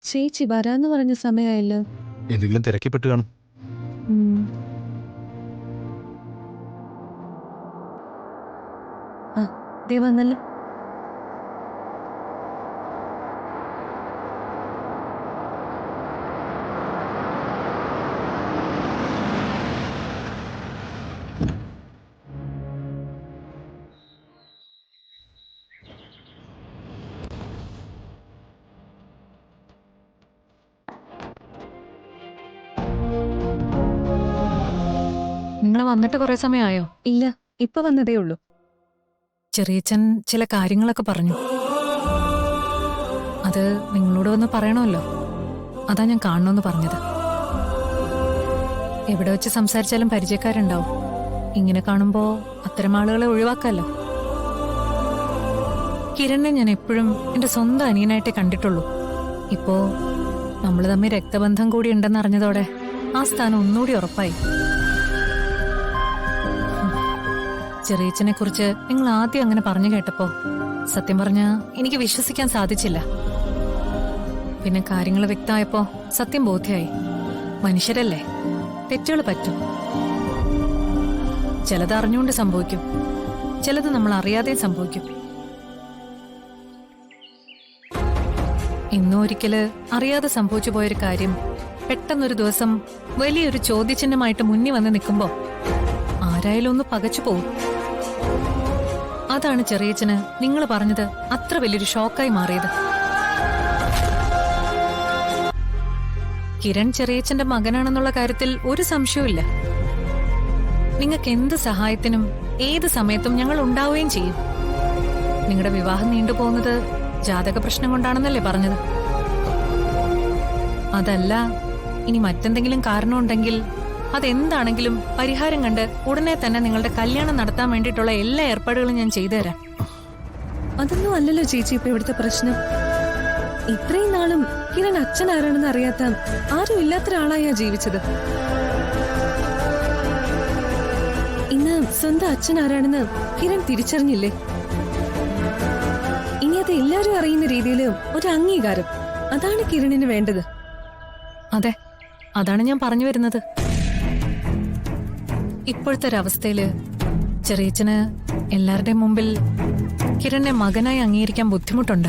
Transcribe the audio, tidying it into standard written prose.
ചേച്ചി വരാന്ന് പറഞ്ഞ സമയമായല്ലോ. എന്തെങ്കിലും തിരക്കിപ്പെട്ട് കാണും. ഉം. ആ, ദേ വന്നല്ലോ. നിങ്ങൾ വന്നിട്ട് കുറെ സമയമായോ? ഇല്ല, ഇപ്പൊ വന്നതേ ഉള്ളൂ. ചെറിയച്ഛൻ ചില കാര്യങ്ങളൊക്കെ പറഞ്ഞു. അത് നിങ്ങളോട് വന്ന് പറയണമല്ലോ. അതാ ഞാൻ കാണണമെന്ന് പറഞ്ഞത്. എവിടെ വെച്ച് സംസാരിച്ചാലും പരിചയക്കാരുണ്ടാവും. ഇങ്ങനെ കാണുമ്പോ അത്തരം ആളുകളെ ഒഴിവാക്കാമല്ലോ. കിരണിനെ ഞാൻ എപ്പോഴും എന്റെ സ്വന്തം അനിയനായിട്ടേ കണ്ടിട്ടുള്ളൂ. ഇപ്പോ നമ്മൾ തമ്മിൽ രക്തബന്ധം കൂടി ഉണ്ടെന്ന് അറിഞ്ഞതോടെ ആ സ്ഥാനം ഒന്നുകൂടി ഉറപ്പായി. ചെറിയച്ഛനെ കുറിച്ച് നിങ്ങൾ ആദ്യം അങ്ങനെ പറഞ്ഞു കേട്ടപ്പോ സത്യം പറഞ്ഞ എനിക്ക് വിശ്വസിക്കാൻ സാധിച്ചില്ല. പിന്നെ കാര്യങ്ങൾ വ്യക്തമായപ്പോ സത്യം ബോധ്യായി. മനുഷ്യരല്ലേ, തെറ്റുകൾ പറ്റും. ചിലത് അറിഞ്ഞുകൊണ്ട് സംഭവിക്കും, ചിലത് നമ്മൾ അറിയാതെ സംഭവിക്കും. ഇന്നും ഒരിക്കല് അറിയാതെ സംഭവിച്ചു പോയൊരു കാര്യം പെട്ടെന്നൊരു ദിവസം വലിയൊരു ചോദ്യചിഹ്നമായിട്ട് മുന്നിൽ വന്ന് നിൽക്കുമ്പോ ആരായാലും ഒന്ന് പകച്ചു പോകും. അതാണ് ചെറിയച്ഛന് നിങ്ങൾ പറഞ്ഞത് അത്ര വലിയൊരു ഷോക്കായി മാറിയത്. കിരൺ ചെറിയച്ഛന്റെ മകനാണെന്നുള്ള കാര്യത്തിൽ ഒരു സംശയവുമില്ല. നിങ്ങൾക്ക് എന്ത് സഹായത്തിനും ഏത് സമയത്തും ഞങ്ങൾ ഉണ്ടാവുകയും ചെയ്യും. നിങ്ങളുടെ വിവാഹം നീണ്ടുപോകുന്നത് ജാതക പ്രശ്നം കൊണ്ടാണെന്നല്ലേ പറഞ്ഞത്? അതല്ല, ഇനി മറ്റെന്തെങ്കിലും കാരണമുണ്ടെങ്കിൽ അതെന്താണെങ്കിലും പരിഹാരം കണ്ട് ഉടനെ തന്നെ നിങ്ങളുടെ കല്യാണം നടത്താൻ വേണ്ടിയിട്ടുള്ള എല്ലാ ഏർപ്പാടുകളും ഞാൻ ചെയ്തുതരാം. അതൊന്നും അല്ലല്ലോ ചേച്ചി ഇപ്പൊ ഇവിടുത്തെ പ്രശ്നം. ഇത്രയും നാളും കിരൺ അച്ഛൻ ആരാണെന്ന് അറിയാത്ത ആരും ഇല്ലാത്തൊരാളായാ ജീവിച്ചത്. ഇന്ന് സ്വന്തം അച്ഛൻ ആരാണെന്ന് കിരൺ തിരിച്ചറിഞ്ഞില്ലേ? ഇനി അത് എല്ലാരും അറിയുന്ന രീതിയിൽ ഒരു അംഗീകാരം, അതാണ് കിരണിന് വേണ്ടത്. അതെ, അതാണ് ഞാൻ പറഞ്ഞു വരുന്നത്. ഇപ്പോഴത്തെ ഒരവസ്ഥയില് ചെറിയച്ഛന് എല്ലാവരുടെയും മുമ്പിൽ കിരണിനെ മകനായി അംഗീകരിക്കാൻ ബുദ്ധിമുട്ടുണ്ട്.